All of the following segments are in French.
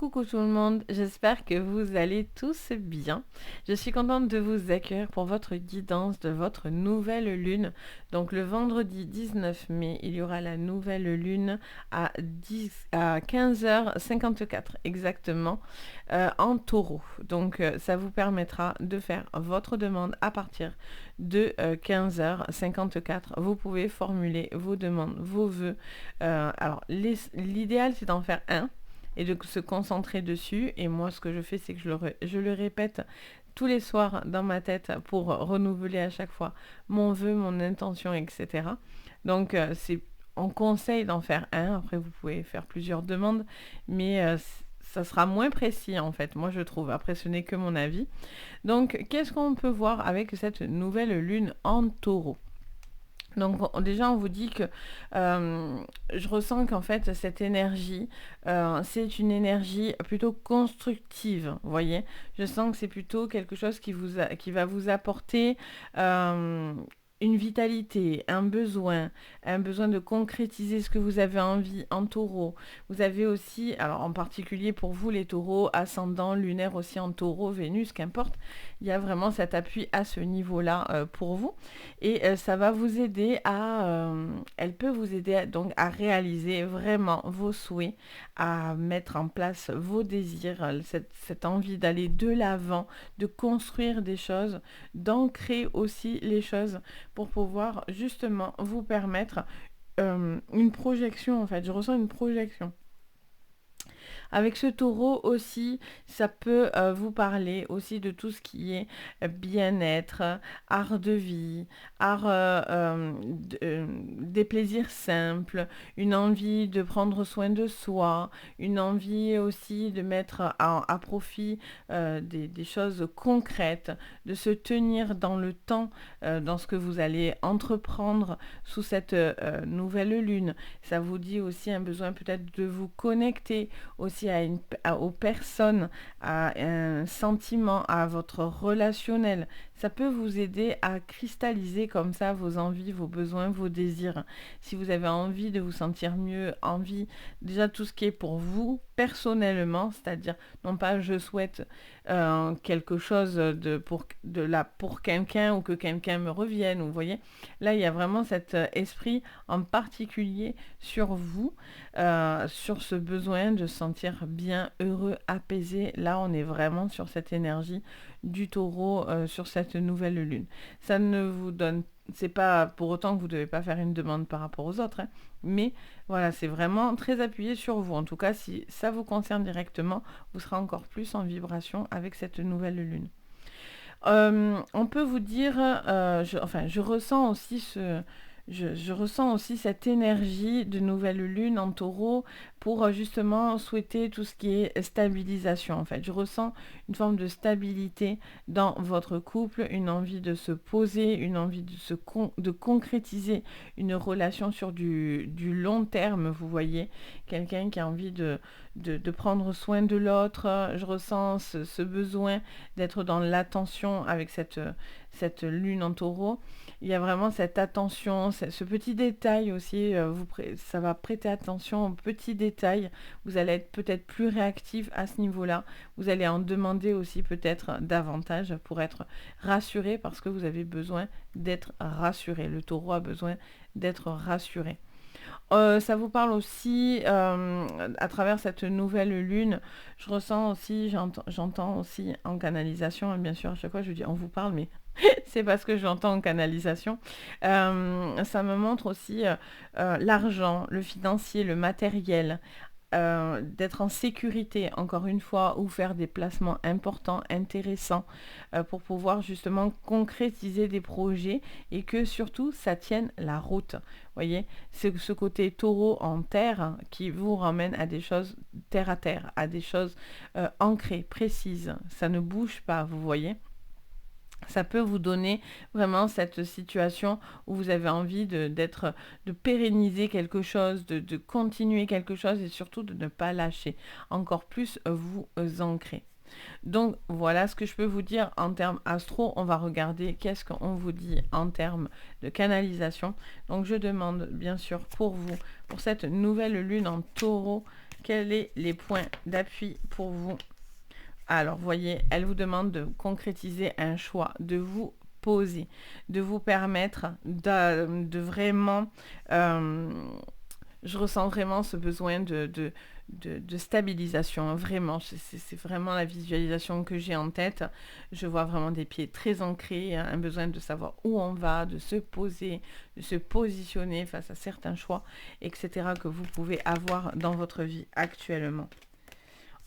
Coucou tout le monde, j'espère que vous allez tous bien. Je suis contente de vous accueillir pour votre guidance de votre nouvelle lune. Donc le vendredi 19 mai, il y aura la nouvelle lune à 15h54 exactement en taureau. Donc ça vous permettra de faire votre demande à partir de 15h54. Vous pouvez formuler vos demandes, vos vœux. Alors l'idéal c'est d'en faire un et de se concentrer dessus. Et moi, ce que je fais, c'est que je le répète tous les soirs dans ma tête pour renouveler à chaque fois mon vœu, mon intention, etc. Donc, on conseille d'en faire un. Après, vous pouvez faire plusieurs demandes, mais ça sera moins précis, en fait, moi, je trouve. Après, ce n'est que mon avis. Donc, qu'est-ce qu'on peut voir avec cette nouvelle lune en taureau ? Donc déjà on vous dit que je ressens qu'en fait cette énergie c'est une énergie plutôt constructive, vous voyez. Je sens que c'est plutôt quelque chose qui va vous apporter une vitalité, un besoin de concrétiser ce que vous avez envie en taureau. Vous avez aussi, alors en particulier pour vous les taureaux, ascendant, lunaire aussi en taureau, Vénus, qu'importe, il y a vraiment cet appui à ce niveau-là pour vous. Et ça va vous aider elle peut vous aider donc à réaliser vraiment vos souhaits, à mettre en place vos désirs, cette envie d'aller de l'avant, de construire des choses, d'ancrer aussi les choses pour pouvoir justement vous permettre une projection en fait. Je ressens une projection. Avec ce taureau aussi, ça peut vous parler aussi de tout ce qui est bien-être, art de vie, des plaisirs simples, une envie de prendre soin de soi, une envie aussi de mettre à profit des choses concrètes, de se tenir dans le temps, dans ce que vous allez entreprendre sous cette nouvelle lune. Ça vous dit aussi un besoin peut-être de vous connecter aussi aux personnes, à un sentiment, à votre relationnel. Ça peut vous aider à cristalliser comme ça vos envies, vos besoins, vos désirs. Si vous avez envie de vous sentir mieux, envie déjà tout ce qui est pour vous personnellement, c'est-à-dire non pas je souhaite quelque chose pour quelqu'un ou que quelqu'un me revienne, vous voyez. Là, il y a vraiment cet esprit en particulier sur vous, sur ce besoin de se sentir bien, heureux, apaisé. Là, on est vraiment sur cette énergie du taureau, sur cette nouvelle lune. Ça ne vous donne, c'est pas pour autant que vous ne devez pas faire une demande par rapport aux autres, hein, mais voilà, c'est vraiment très appuyé sur vous. En tout cas, si ça vous concerne directement, vous serez encore plus en vibration avec cette nouvelle lune. On peut vous dire, je ressens aussi je ressens aussi cette énergie de nouvelle lune en taureau pour justement souhaiter tout ce qui est stabilisation en fait. Je ressens une forme de stabilité dans votre couple, une envie de se poser, une envie de concrétiser une relation sur du long terme, vous voyez. Quelqu'un qui a envie de prendre soin de l'autre. Je ressens ce besoin d'être dans l'attention avec cette lune en taureau. Il y a vraiment cette attention, ce petit détail aussi, ça va prêter attention aux petits détails. Vous allez être peut-être plus réactif à ce niveau-là. Vous allez en demander aussi peut-être davantage pour être rassuré parce que vous avez besoin d'être rassuré. Le taureau a besoin d'être rassuré. Ça vous parle aussi à travers cette nouvelle lune. Je ressens aussi, j'entends aussi en canalisation, hein, bien sûr, à chaque fois je dis on vous parle, mais c'est parce que j'entends en canalisation. Ça me montre aussi l'argent, le financier, le matériel. D'être en sécurité, encore une fois, ou faire des placements importants, intéressants, pour pouvoir justement concrétiser des projets et que surtout ça tienne la route. Vous voyez, c'est ce côté taureau en terre hein, qui vous ramène à des choses terre à terre, à des choses ancrées, précises. Ça ne bouge pas, vous voyez. Ça peut vous donner vraiment cette situation où vous avez envie de pérenniser quelque chose, de continuer quelque chose et surtout de ne pas lâcher. Encore plus vous ancrer. Donc voilà ce que je peux vous dire en termes astro. On va regarder qu'est-ce qu'on vous dit en termes de canalisation. Donc je demande bien sûr pour vous, pour cette nouvelle lune en taureau, Quels sont les points d'appui pour vous? Alors, voyez, elle vous demande de concrétiser un choix, de vous poser, de vous permettre de vraiment... je ressens vraiment ce besoin de stabilisation, hein, vraiment. C'est vraiment la visualisation que j'ai en tête. Je vois vraiment des pieds très ancrés, hein, un besoin de savoir où on va, de se poser, de se positionner face à certains choix, etc. que vous pouvez avoir dans votre vie actuellement.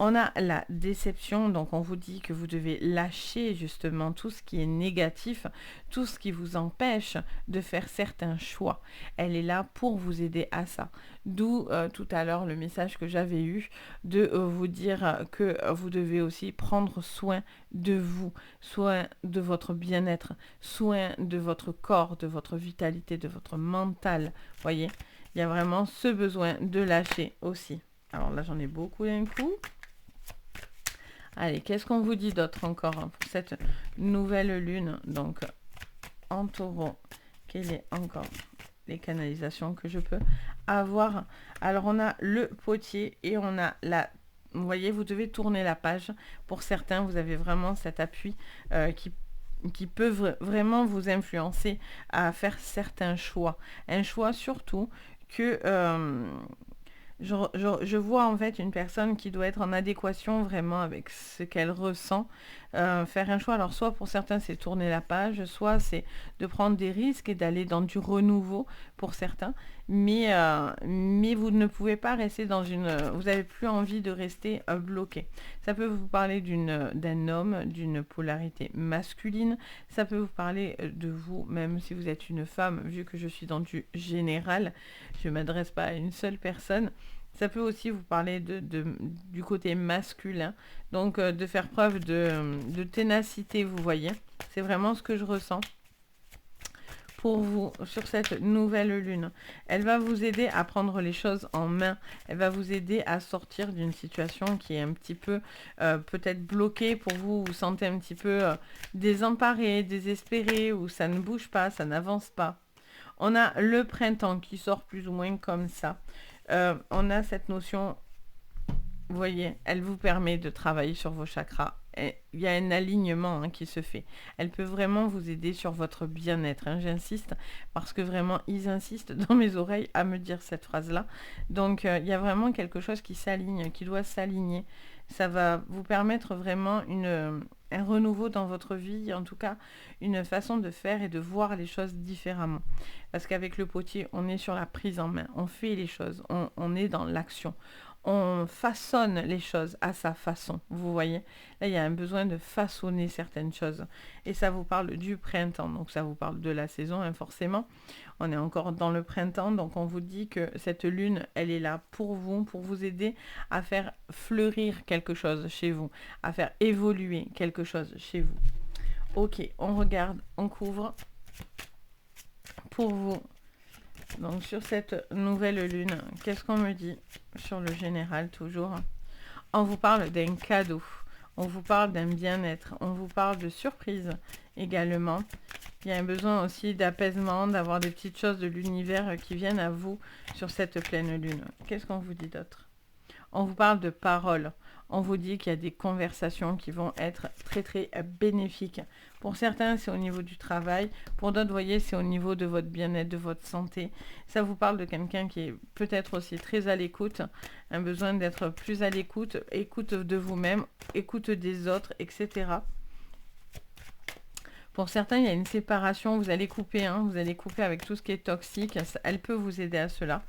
On a la déception, donc on vous dit que vous devez lâcher justement tout ce qui est négatif, tout ce qui vous empêche de faire certains choix. Elle est là pour vous aider à ça. D'où tout à l'heure le message que j'avais eu de vous dire que vous devez aussi prendre soin de vous, soin de votre bien-être, soin de votre corps, de votre vitalité, de votre mental. Voyez, il y a vraiment ce besoin de lâcher aussi. Alors là, j'en ai beaucoup d'un coup. Allez, qu'est-ce qu'on vous dit d'autre encore pour cette nouvelle lune? Donc, en taureau, quelles est encore les canalisations que je peux avoir? Alors, on a le potier et on a la... Vous voyez, vous devez tourner la page. Pour certains, vous avez vraiment cet appui qui peut vraiment vous influencer à faire certains choix. Un choix surtout que... je vois en fait une personne qui doit être en adéquation vraiment avec ce qu'elle ressent, faire un choix. Alors soit pour certains c'est tourner la page, soit c'est de prendre des risques et d'aller dans du renouveau pour certains, mais vous ne pouvez pas rester dans une... vous n'avez plus envie de rester bloqué. Ça peut vous parler d'un homme, d'une polarité masculine, ça peut vous parler de vous, même si vous êtes une femme, vu que je suis dans du général, je ne m'adresse pas à une seule personne. Ça peut aussi vous parler du côté masculin, donc de faire preuve de ténacité, vous voyez. C'est vraiment ce que je ressens pour vous sur cette nouvelle lune. Elle va vous aider à prendre les choses en main. Elle va vous aider à sortir d'une situation qui est un petit peu peut-être bloquée pour vous. Vous vous sentez un petit peu désemparé, désespéré, ou ça ne bouge pas, ça n'avance pas. On a le printemps qui sort plus ou moins comme ça. On a cette notion, vous voyez, elle vous permet de travailler sur vos chakras. Et il y a un alignement qui se fait. Elle peut vraiment vous aider sur votre bien-être. J'insiste parce que vraiment, ils insistent dans mes oreilles à me dire cette phrase-là. Donc, il y a vraiment quelque chose qui s'aligne, qui doit s'aligner. Ça va vous permettre vraiment un renouveau dans votre vie, en tout cas une façon de faire et de voir les choses différemment. Parce qu'avec le potier, on est sur la prise en main, on fait les choses, on est dans l'action. On façonne les choses à sa façon, vous voyez. Là, il y a un besoin de façonner certaines choses. Et ça vous parle du printemps, donc ça vous parle de la saison, forcément. On est encore dans le printemps, donc on vous dit que cette lune, elle est là pour vous aider à faire fleurir quelque chose chez vous, à faire évoluer quelque chose chez vous. Ok, on regarde, on couvre pour vous. Donc sur cette nouvelle lune, qu'est-ce qu'on me dit sur le général toujours? On vous parle d'un cadeau, on vous parle d'un bien-être, on vous parle de surprise également. Il y a un besoin aussi d'apaisement, d'avoir des petites choses de l'univers qui viennent à vous sur cette pleine lune. Qu'est-ce qu'on vous dit d'autre? On vous parle de paroles. On vous dit qu'il y a des conversations qui vont être très très bénéfiques. Pour certains, c'est au niveau du travail. Pour d'autres, vous voyez, c'est au niveau de votre bien-être, de votre santé. Ça vous parle de quelqu'un qui est peut-être aussi très à l'écoute. Un besoin d'être plus à l'écoute. Écoute de vous-même, écoute des autres, etc. Pour certains, il y a une séparation. Vous allez couper, vous allez couper avec tout ce qui est toxique. Elle peut vous aider à cela.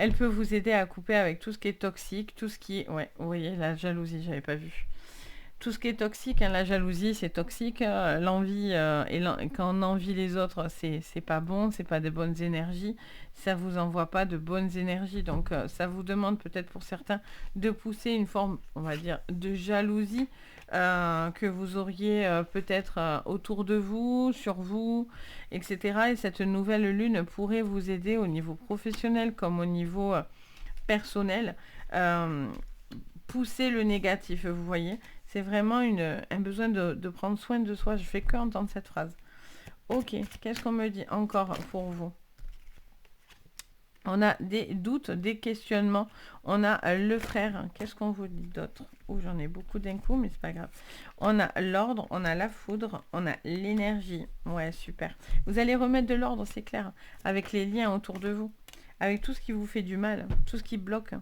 Elle peut vous aider à couper avec tout ce qui est toxique, tout ce qui est... Ouais, vous voyez, la jalousie, j'avais pas vu. Tout ce qui est toxique, la jalousie, c'est toxique. L'envie, quand on envie les autres, c'est pas bon, c'est pas de bonnes énergies. Ça vous envoie pas de bonnes énergies. Donc, ça vous demande peut-être pour certains de pousser une forme, on va dire, de jalousie que vous auriez peut-être autour de vous, sur vous, etc. Et cette nouvelle lune pourrait vous aider au niveau professionnel comme au niveau personnel. Pousser le négatif, vous voyez. C'est vraiment un besoin de prendre soin de soi. Je fais que entendre cette phrase. Ok, qu'est-ce qu'on me dit encore pour vous? On a des doutes, des questionnements. On a le frère. Qu'est-ce qu'on vous dit d'autre? Oh, j'en ai beaucoup d'un coup, mais c'est pas grave. On a l'ordre, on a la foudre, on a l'énergie. Ouais, super. Vous allez remettre de l'ordre, c'est clair, avec les liens autour de vous, avec tout ce qui vous fait du mal, tout ce qui bloque.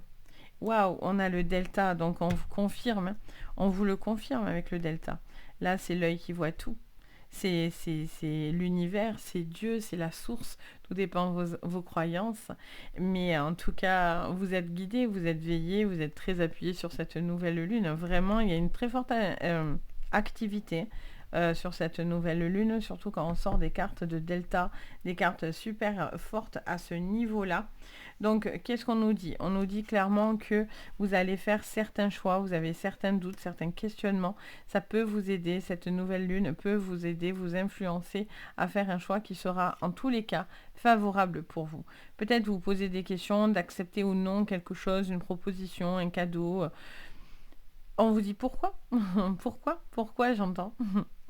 Waouh, on a le delta, donc on vous confirme, hein. On vous le confirme avec le delta. Là, c'est l'œil qui voit tout. C'est l'univers, c'est Dieu, c'est la source. Tout dépend de vos croyances. Mais en tout cas, vous êtes guidé, vous êtes veillé, vous êtes très appuyé sur cette nouvelle lune. Vraiment, il y a une très forte activité sur cette nouvelle lune, surtout quand on sort des cartes de delta, des cartes super fortes à ce niveau-là. Donc, qu'est-ce qu'on nous dit? On nous dit clairement que vous allez faire certains choix, vous avez certains doutes, certains questionnements. Ça peut vous aider, cette nouvelle lune peut vous aider, vous influencer à faire un choix qui sera en tous les cas favorable pour vous. Peut-être vous poser des questions, d'accepter ou non quelque chose, une proposition, un cadeau. On vous dit pourquoi? Pourquoi j'entends?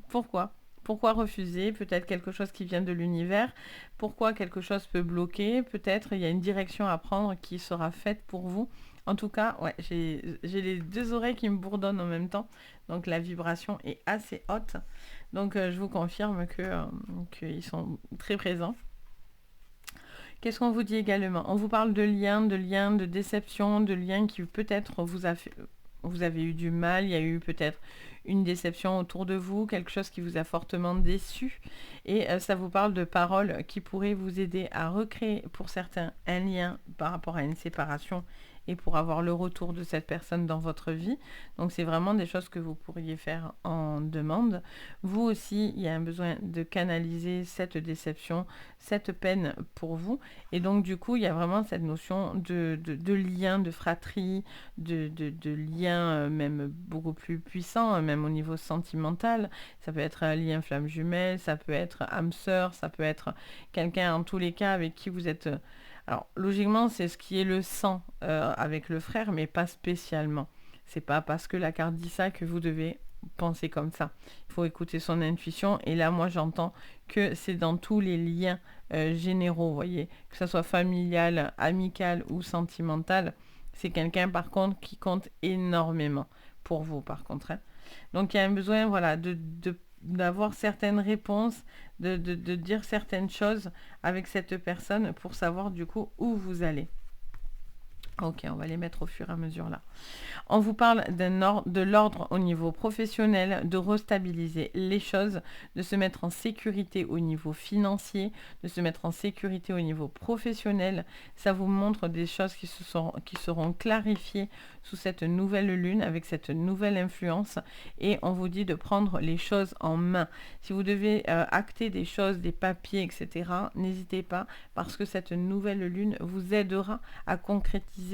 Pourquoi? Pourquoi refuser? Peut-être quelque chose qui vient de l'univers. Pourquoi quelque chose peut bloquer? Peut-être il y a une direction à prendre qui sera faite pour vous. En tout cas, ouais, j'ai les deux oreilles qui me bourdonnent en même temps. Donc la vibration est assez haute. Donc je vous confirme qu'ils sont très présents. Qu'est-ce qu'on vous dit également? On vous parle de liens, de déception, de liens qui peut-être vous avez eu du mal, il y a eu peut-être une déception autour de vous, quelque chose qui vous a fortement déçu. Et ça vous parle de paroles qui pourraient vous aider à recréer pour certains un lien par rapport à une séparation et pour avoir le retour de cette personne dans votre vie. Donc c'est vraiment des choses que vous pourriez faire en demande. Vous aussi, il y a un besoin de canaliser cette déception, cette peine pour vous. Et donc du coup, il y a vraiment cette notion de lien, de fratrie, de lien même beaucoup plus puissant, même au niveau sentimental. Ça peut être un lien flamme jumelle, ça peut être âme sœur, ça peut être quelqu'un en tous les cas avec qui vous êtes... Alors, logiquement, c'est ce qui est le sang avec le frère, mais pas spécialement. C'est pas parce que la carte dit ça que vous devez penser comme ça. Il faut écouter son intuition. Et là, moi, j'entends que c'est dans tous les liens généraux, vous voyez, que ce soit familial, amical ou sentimental. C'est quelqu'un, par contre, qui compte énormément pour vous, par contre, hein. Donc, il y a un besoin, voilà, d'avoir certaines réponses, de dire certaines choses avec cette personne pour savoir du coup où vous allez. Ok, on va les mettre au fur et à mesure là. On vous parle de l'ordre au niveau professionnel, de restabiliser les choses, de se mettre en sécurité au niveau financier, de se mettre en sécurité au niveau professionnel. Ça vous montre des choses qui seront clarifiées sous cette nouvelle lune, avec cette nouvelle influence. Et on vous dit de prendre les choses en main. Si vous devez acter des choses, des papiers, etc., n'hésitez pas, parce que cette nouvelle lune vous aidera à concrétiser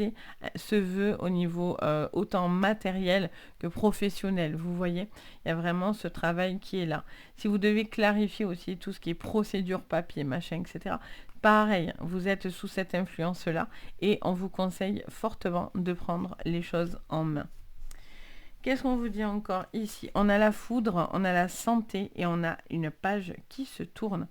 ce vœu au niveau autant matériel que professionnel. Vous voyez, il y a vraiment ce travail qui est là. Si vous devez clarifier aussi tout ce qui est procédure, papier, machin, etc., pareil, vous êtes sous cette influence-là et on vous conseille fortement de prendre les choses en main. Qu'est-ce qu'on vous dit encore ici? On a la foudre, on a la santé et on a une page qui se tourne.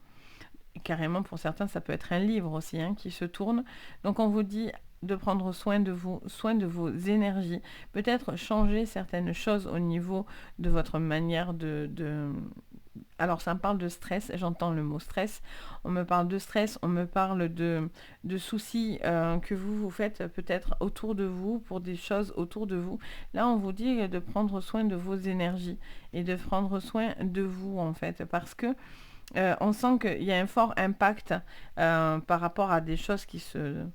Carrément, pour certains, ça peut être un livre aussi hein, qui se tourne. Donc on vous dit de prendre soin de vous, soin de vos énergies, peut-être changer certaines choses au niveau de votre manière Alors ça me parle de stress, j'entends le mot stress, on me parle de stress, on me parle de soucis que vous faites peut-être autour de vous, pour des choses autour de vous. Là on vous dit de prendre soin de vos énergies et de prendre soin de vous en fait, parce que on sent qu'il y a un fort impact par rapport à des choses qui se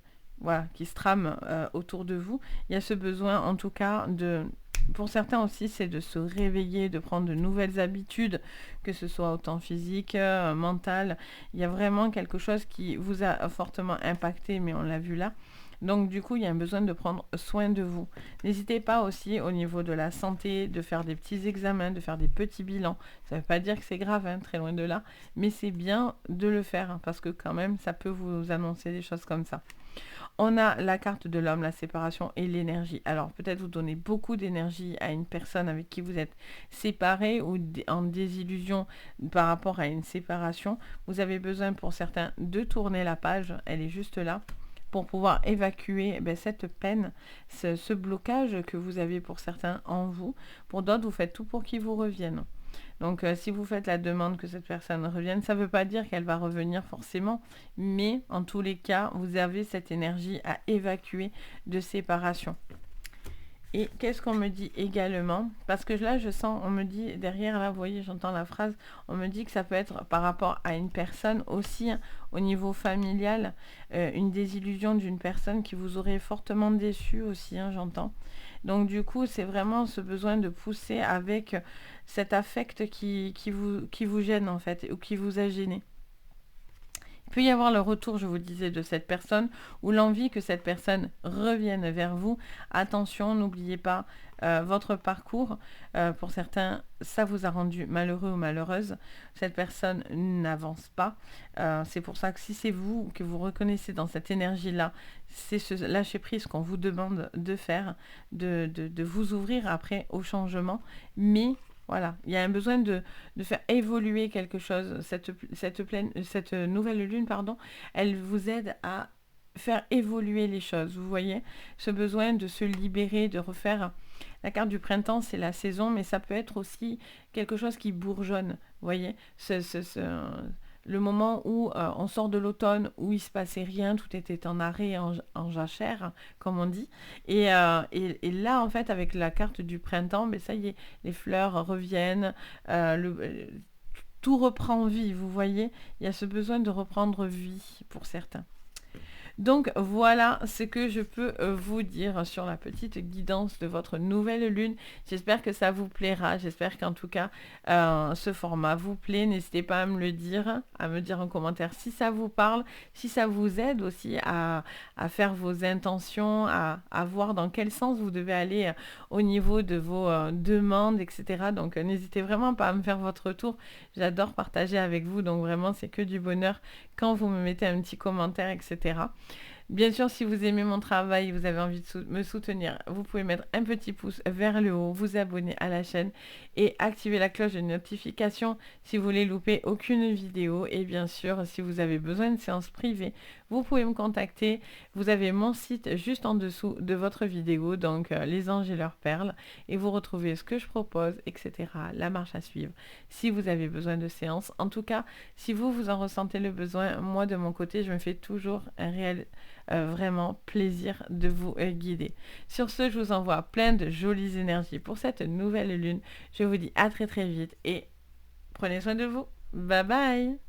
trament autour de vous. Il y a ce besoin en tout cas pour certains aussi, c'est de se réveiller, de prendre de nouvelles habitudes, que ce soit autant physique, mental. Il y a vraiment quelque chose qui vous a fortement impacté, mais on l'a vu là. Donc du coup, il y a un besoin de prendre soin de vous. N'hésitez pas aussi au niveau de la santé, de faire des petits examens, de faire des petits bilans. Ça ne veut pas dire que c'est grave, hein, très loin de là, mais c'est bien de le faire, hein, parce que quand même, ça peut vous annoncer des choses comme ça. On a la carte de l'homme, la séparation et l'énergie. Alors peut-être vous donnez beaucoup d'énergie à une personne avec qui vous êtes séparé ou en désillusion par rapport à une séparation. Vous avez besoin pour certains de tourner la page, elle est juste là. pour pouvoir évacuer cette peine, ce blocage que vous avez pour certains en vous. Pour d'autres, vous faites tout pour qu'ils vous reviennent. Donc, si vous faites la demande que cette personne revienne, ça ne veut pas dire qu'elle va revenir forcément, mais en tous les cas, vous avez cette énergie à évacuer de séparation. Et qu'est-ce qu'on me dit également? Parce que là, je sens, on me dit derrière, là, vous voyez, j'entends la phrase, on me dit que ça peut être par rapport à une personne aussi, hein, au niveau familial, une désillusion d'une personne qui vous aurait fortement déçu aussi, hein, j'entends. Donc du coup, c'est vraiment ce besoin de pousser avec cet affect qui vous gêne en fait, ou qui vous a gêné. Il peut y avoir le retour, je vous disais, de cette personne ou l'envie que cette personne revienne vers vous. Attention, n'oubliez pas votre parcours. Pour certains, ça vous a rendu malheureux ou malheureuse. Cette personne n'avance pas. C'est pour ça que si c'est vous que vous reconnaissez dans cette énergie-là, c'est ce lâcher-prise qu'on vous demande de faire, de vous ouvrir après au changement. Mais voilà, il y a un besoin de faire évoluer quelque chose. Cette nouvelle lune, pardon, elle vous aide à faire évoluer les choses. Vous voyez, ce besoin de se libérer, de refaire. La carte du printemps, c'est la saison, mais ça peut être aussi quelque chose qui bourgeonne. Vous voyez, le moment où on sort de l'automne, où il se passait rien, tout était en arrêt, en jachère, comme on dit. Et là, en fait, avec la carte du printemps, ça y est, les fleurs reviennent, tout reprend vie, vous voyez. Il y a ce besoin de reprendre vie pour certains. Donc voilà ce que je peux vous dire sur la petite guidance de votre nouvelle lune. J'espère que ça vous plaira. J'espère qu'en tout cas, ce format vous plaît. N'hésitez pas à me le dire, à me dire en commentaire si ça vous parle, si ça vous aide aussi à faire vos intentions, à voir dans quel sens vous devez aller au niveau de vos demandes, etc. Donc n'hésitez vraiment pas à me faire votre retour. J'adore partager avec vous. Donc vraiment, c'est que du bonheur quand vous me mettez un petit commentaire, etc. Bien sûr, si vous aimez mon travail et vous avez envie de me soutenir, vous pouvez mettre un petit pouce vers le haut, vous abonner à la chaîne et activer la cloche de notification si vous voulez louper aucune vidéo. Et bien sûr, si vous avez besoin de séances privées, vous pouvez me contacter. Vous avez mon site juste en dessous de votre vidéo, donc les anges et leurs perles, et vous retrouvez ce que je propose, etc. La marche à suivre si vous avez besoin de séances. En tout cas, si vous en ressentez le besoin, moi de mon côté, je me fais toujours un réel vraiment plaisir de vous guider. Sur ce, je vous envoie plein de jolies énergies pour cette nouvelle lune. Je vous dis à très très vite et prenez soin de vous. Bye bye.